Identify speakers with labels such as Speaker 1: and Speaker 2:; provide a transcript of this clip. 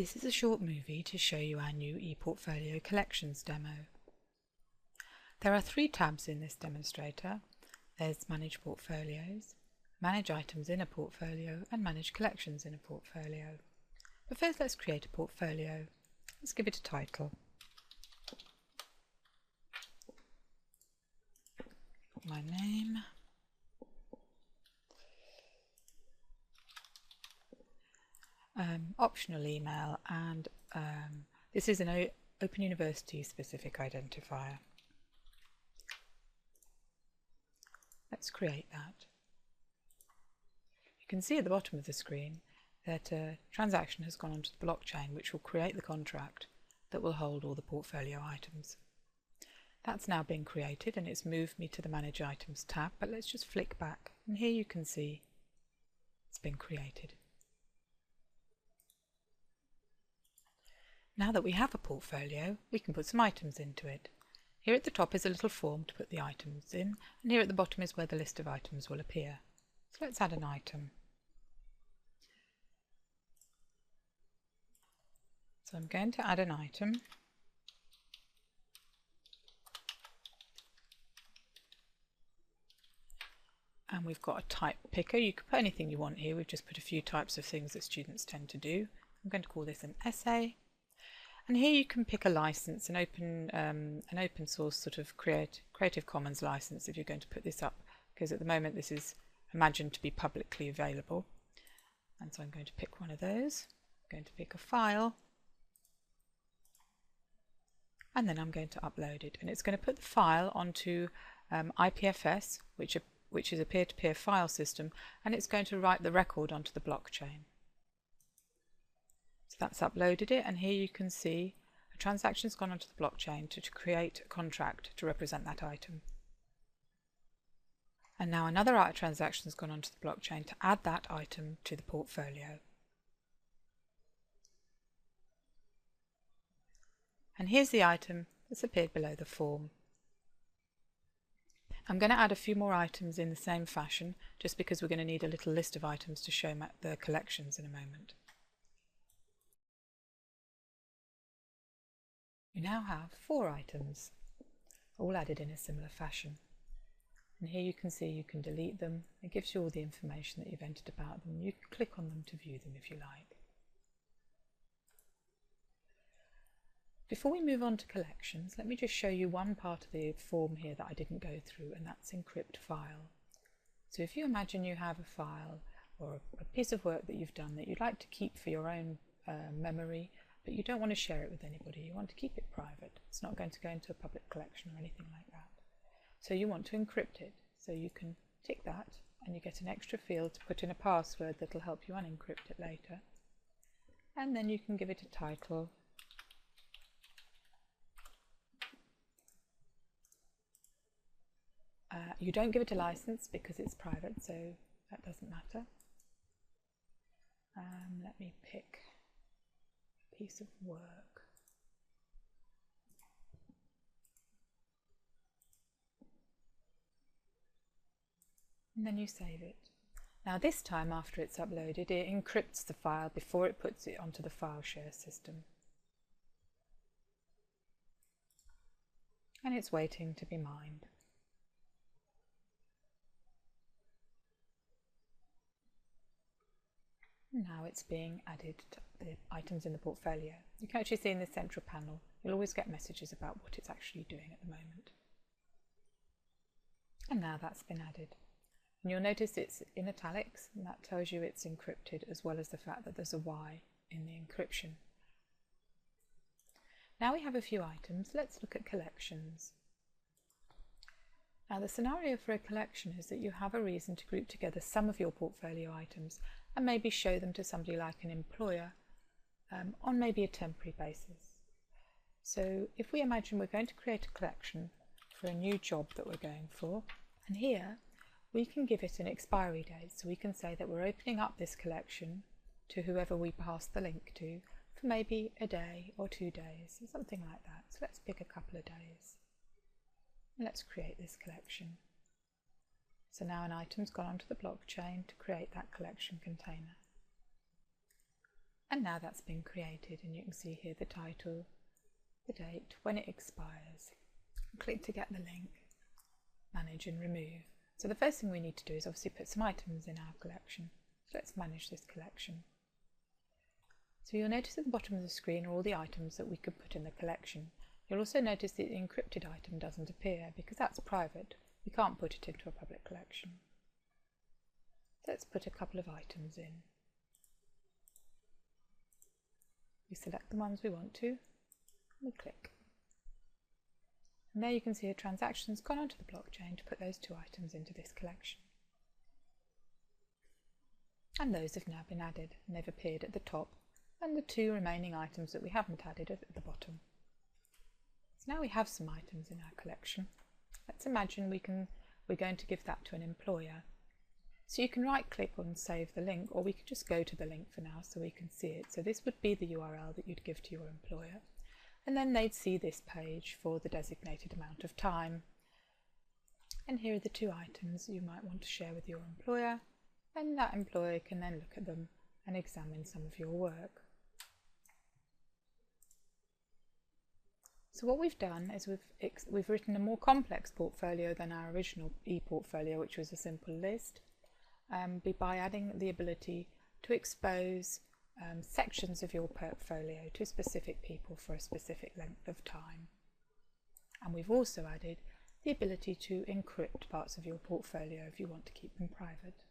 Speaker 1: This is a short movie to show you our new ePortfolio collections demo. There are 3 tabs in this demonstrator. There's Manage Portfolios, Manage Items in a Portfolio and Manage Collections in a Portfolio. But first let's create a portfolio. Let's give it a title. My name. Optional email, and this is an Open University specific identifier. Let's create that. You can see at the bottom of the screen that a transaction has gone onto the blockchain, which will create the contract that will hold all the portfolio items. That's now been created and it's moved me to the Manage Items tab, but let's just flick back and here you can see it's been created. Now that we have a portfolio, we can put some items into it. Here at the top is a little form to put the items in, and here at the bottom is where the list of items will appear. So let's add an item. So I'm going to add an item. And we've got a type picker. You can put anything you want here. We've just put a few types of things that students tend to do. I'm going to call this an essay. And here you can pick a license, an open source sort of Creative Commons license if you're going to put this up, because at the moment this is imagined to be publicly available. And so I'm going to pick one of those. I'm going to pick a file. And then I'm going to upload it. And it's going to put the file onto IPFS, which is a peer-to-peer file system, and it's going to write the record onto the blockchain. So that's uploaded it, and here you can see a transaction's gone onto the blockchain to create a contract to represent that item. And now another transaction's gone onto the blockchain to add that item to the portfolio. And here's the item that's appeared below the form. I'm going to add a few more items in the same fashion, just because we're going to need a little list of items to show the collections in a moment. You now have 4 items, all added in a similar fashion. And here you can see you can delete them. It gives you all the information that you've entered about them. You can click on them to view them if you like. Before we move on to collections, let me just show you one part of the form here that I didn't go through, and that's encrypt file. So if you imagine you have a file or a piece of work that you've done that you'd like to keep for your own memory, but you don't want to share it with anybody, you want to keep it private. It's not going to go into a public collection or anything like that. So you want to encrypt it. So you can tick that and you get an extra field to put in a password that will help you unencrypt it later. And then you can give it a title. You don't give it a license because it's private, so that doesn't matter. Let me pick a piece of work. And then you save it. Now this time, after it's uploaded, it encrypts the file before it puts it onto the file share system. And it's waiting to be mined. Now it's being added to the items in the portfolio. You can actually see in the central panel, you'll always get messages about what it's actually doing at the moment. And now that's been added. And you'll notice it's in italics, and that tells you it's encrypted, as well as the fact that there's a Y in the encryption. Now we have a few items. Let's look at collections. Now the scenario for a collection is that you have a reason to group together some of your portfolio items and maybe show them to somebody like an employer on maybe a temporary basis. So if we imagine we're going to create a collection for a new job that we're going for, and here we can give it an expiry date. So we can say that we're opening up this collection to whoever we pass the link to for maybe a day or 2 days, or something like that. So let's pick a couple of days. Let's create this collection. So now an item's gone onto the blockchain to create that collection container. And now that's been created, and you can see here the title, the date, when it expires. Click to get the link, manage and remove. So the first thing we need to do is obviously put some items in our collection. So let's manage this collection. So you'll notice at the bottom of the screen are all the items that we could put in the collection. You'll also notice that the encrypted item doesn't appear because that's private. We can't put it into a public collection. So let's put a couple of items in. We select the ones we want to, and we click. And there you can see a transaction's gone onto the blockchain to put those 2 items into this collection. And those have now been added, and they've appeared at the top, and the 2 remaining items that we haven't added are at the bottom. So now we have some items in our collection. Let's imagine we're going to give that to an employer. So you can right click on save the link, or we could just go to the link for now so we can see it. So this would be the URL that you'd give to your employer, and then they'd see this page for the designated amount of time. And here are the 2 items you might want to share with your employer, and that employer can then look at them and examine some of your work. So what we've done is we've written a more complex portfolio than our original ePortfolio, which was a simple list. By adding the ability to expose sections of your portfolio to specific people for a specific length of time. And we've also added the ability to encrypt parts of your portfolio if you want to keep them private.